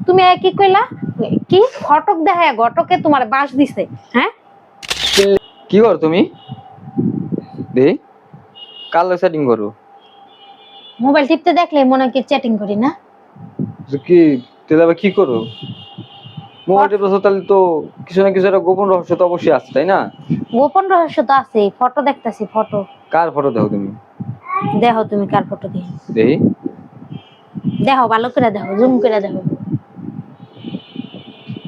তুমি কি কইলা? কি ঘটক দেখায় ঘটকে তোমার বাস দিছে? হ্যাঁ কি কর তুমি? দে কাল সেটিং করো। মোবাইল টিপতে দেখলে মনে হয় কি চ্যাটিং করি না? কি তাহলে কি করো? মোবাইল টিপতে তাহলে তো কিছু না কিছু একটা গোপন রহস্য তো অবশ্যই আছে, তাই না? গোপন রহস্য তো আছে, ফটো দেখতাছি। ফটো কার ফটো দেখো তুমি? দেখো তুমি কার ফটো দেখি। দেই দেখো ভালো করে দেখো, জুম করে দেখো।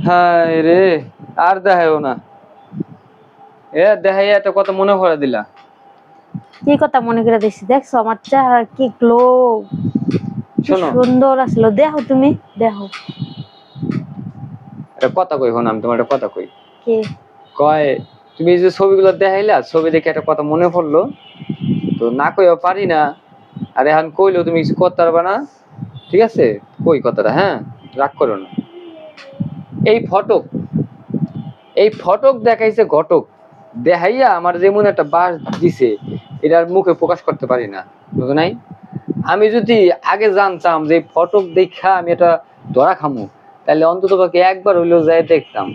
হায় রে, আর দেখাও না। দেখাই একটা কথা মনে করে দিলা। কি কথা মনে করে দিছি? দেখছো আমার চেহারা কি গ্লো, শোনো সুন্দর আসলো। দেখো তুমি দেখো। একটা কথা কই, শোনো আমি তোমার একটা কথা কই। কি কয় তুমি যে ছবিগুলো দেখাইলা, ছবি দেখে একটা কথা মনে পড়লো, তো না কইও পারি না। আর এখন কইলেও তুমি কিছু করতে পারবা না, ঠিক আছে? কই কথাটা, হ্যাঁ রাগ করো না। এই ফটক, এই ফটক দেখাইছে ঘটক, দেখাইয়া আমার যেমন একটা বাস দিছে, এটার মুখে প্রকাশ করতে পারি না, বুঝো নাই? আমি যদি আগে জানতাম যে ফটক দেখা আমি এটা ধরা খামু, তাহলে অন্তত পক্ষে একবার হইলেও যাই দেখতাম।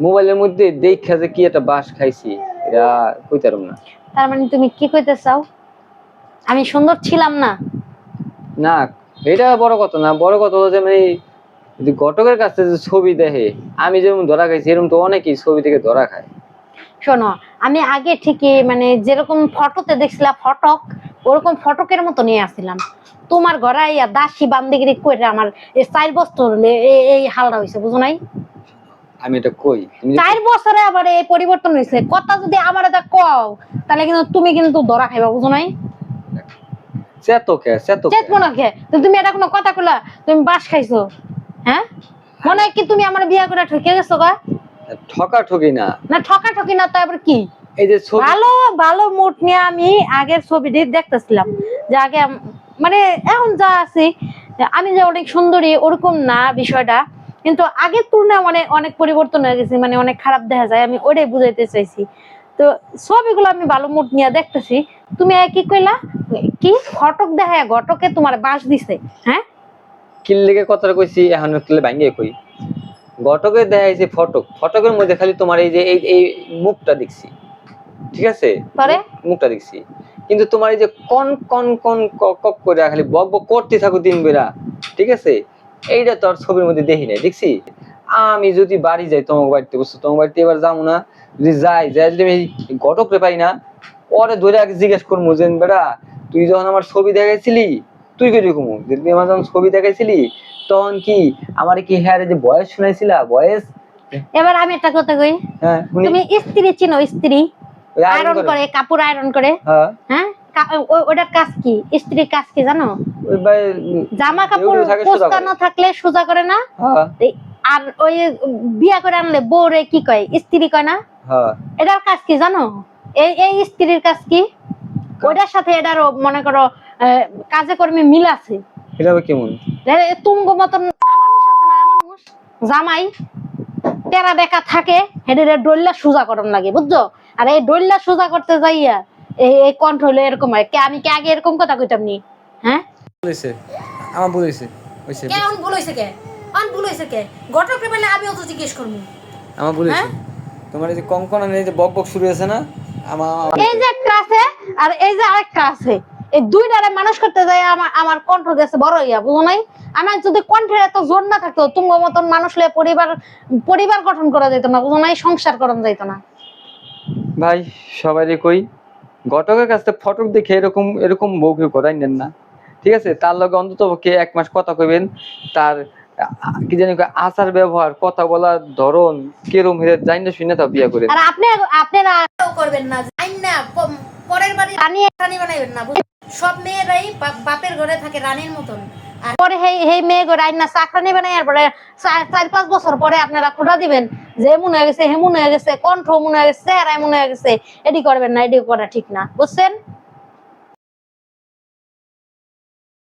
মোবাইলের মধ্যে দেখা যে কি একটা বাস খাইছি, এটা কইতে পারব না। তার মানে তুমি কি কইতে চাও? আমি সুন্দর ছিলাম না? না, এটা বড় কথা না। বড় কথা হলো যে মানে ঘটকের কাছে যে ছবি দেখে, আমি যেরকম ধরা খাইছি এরকম তো অনেকেই ছবি থেকে ধরা খায়। শোনো, আমি আগে ঠিকই মানে যেরকম ফটোতে দেখছিলাম ফটক, ওরকম ফটকের মতো নিয়ে আসছিলাম। তোমার ঘরে আইয়া দাসী বান্দিগিরি করে আমার এই 4 বছর এই হালটা হয়েছে, বুঝো নাই? আমি এটা কই, তুমি 4 বছরে আবার এই পরিবর্তন হয়েছে। কথা যদি আমার এটা কও, তাহলে কিন্তু তুমি কিন্তু ধরা খাইবা, বুঝো নাই? চেতকে চেত মনে কে তুমি এটা কোনো কথা কইলা? তুমি বাস খাইছো? হ্যাঁ, মনে হয় কি তুমি আমার বিয়া করে ঠকে গেছো গা? ঠকা ঠকি না। না ঠকা ঠকি না, তারপর কি? এই যে ছবি, ভালো ভালো মুড নিয়ে আমি আগের ছবিটি দেখতেছিলাম যে আগে মানে এখন যা আছি, আমি যে অনেক সুন্দরী ওরকম না বিষয়টা, কিন্তু আগের তুলনায় অনেক অনেক পরিবর্তন হয়ে গেছে, মানে অনেক খারাপ দেখা যায়। আমি ওটাই বুঝাইতে চাইছি। তো ছবিগুলো আমি ভালো মুড নিয়ে দেখতেছি। তুমি কি কইলা? কি ঘটক দেখায় ঘটকে তোমার বাস দিছে? হ্যাঁ কিল লেগে কথাটা কইছি, এখন একটু ভাঙ্গে কই। ঘটকে দেখাইছে ফটক, ফটকের মধ্যে খালি তোমার এই যে এই মুখটা দেখছি, ঠিক আছে? পরে মুখটা দেখছি, কিন্তু তোমার এই যে কন কন কন কক করে খালি বক বক করতে থাকো দিন বেলা, ঠিক আছে? এইটা তো আর ছবির মধ্যে দেখি নাই, দেখছি। আমি যদি বাড়ি যাই তোমার বাড়িতে, বুঝছো? তোমার বাড়িতে এবার যাবো না, যদি যাই যদি আমি ঘটকরে পাই না, ওরে ধরে আগে জিজ্ঞেস করবো যে বেটা তুই যখন আমার ছবি দেখাইছিলি, তুই কি রকম যে তুই আমার যখন ছবি দেখাইছিলি তখন কি আমার কি হ্যাঁ যে বয়স শুনাইছিলা বয়স? এবার আমি একটা কথা কই। হ্যাঁ তুমি স্ত্রী চিনো? স্ত্রী আয়রন করে, কাপড় আয়রন করে। হ্যাঁ ওটার কাজ কি? স্ত্রীর কাজ কি জানো? জামা কাপড় কোস্তানো থাকলে সোজা করে না? আর ওই বিয়া করে আনলে বউরে কি কয়? স্ত্রী কয় না? এটার কাজ কি জানো? এই স্ত্রীর কাজ কি? ওটার সাথে এটার মনে করো কাজে কর্মে মিল আছে। এটা কেমন? তুঙ্গ মতন মানুষ আছে না, মানুষ জামাই টেরা বেকা থাকে, হেডের ডল্লা সোজা করন লাগে, বুঝছো? আর এই ডল্লা সোজা করতে যাইয়া এই কণ্ঠ হলো এরকম হয়। কে আমি কি আগে এরকম কথা কইতাম নি? হ্যাঁ বলেছে আমার ভুল হইছে। কেমন ভুল হইছে? কে অন ভুল হইছে? কে ঘটকরে পেলে আমিও তো জিজ্ঞেস করব। আমার ভুল হইছে। তোমার এই যে কঙ্কন এই যে বক বক শুরু হয়েছে না, এই যে একটা আছে আর এই যে আরেকটা আছে, এই দুইটারে মানুষ করতে যায় আমার কণ্ঠ গেছে বড় হইয়া, বুঝো নাই? আমার যদি কণ্ঠের এত জোর না থাকতো, তোমার মতন মানুষ লয়ে পরিবার গঠন করা যেত না, বুঝো নাই? সংসার করা যেত না। ভাই সবাইরে কই, ঘটকের কাছে ফটক দেখে এরকম এরকম বউকে করাই নেন না, ঠিক আছে? তার লগে অন্তত পক্ষে 1 মাস কথা কইবেন, তার কি জানি আচার ব্যবহার কথা বলার ধরন কিরম হেরে জানি না শুনে তা বিয়া করেন। আর আপনারা করবেন না, জানি না পরের বাড়ি রানী বানাইবেন না। সব মেয়েরাই বাপের ঘরে থাকে রানীর মতন, আর পরে এই মেয়ে ঘরে আইন না চাকরানি বানাই, আর পরে 4-5 বছর পরে আপনারা খোঁটা দিবেন যে এমন হয়ে গেছে, হেমন হয়ে গেছে, কণ্ঠ মনে হয়ে গেছে, চেহারা এমন হয়ে গেছে। এডি করবেন না, এডি করা ঠিক না, বুঝছেন?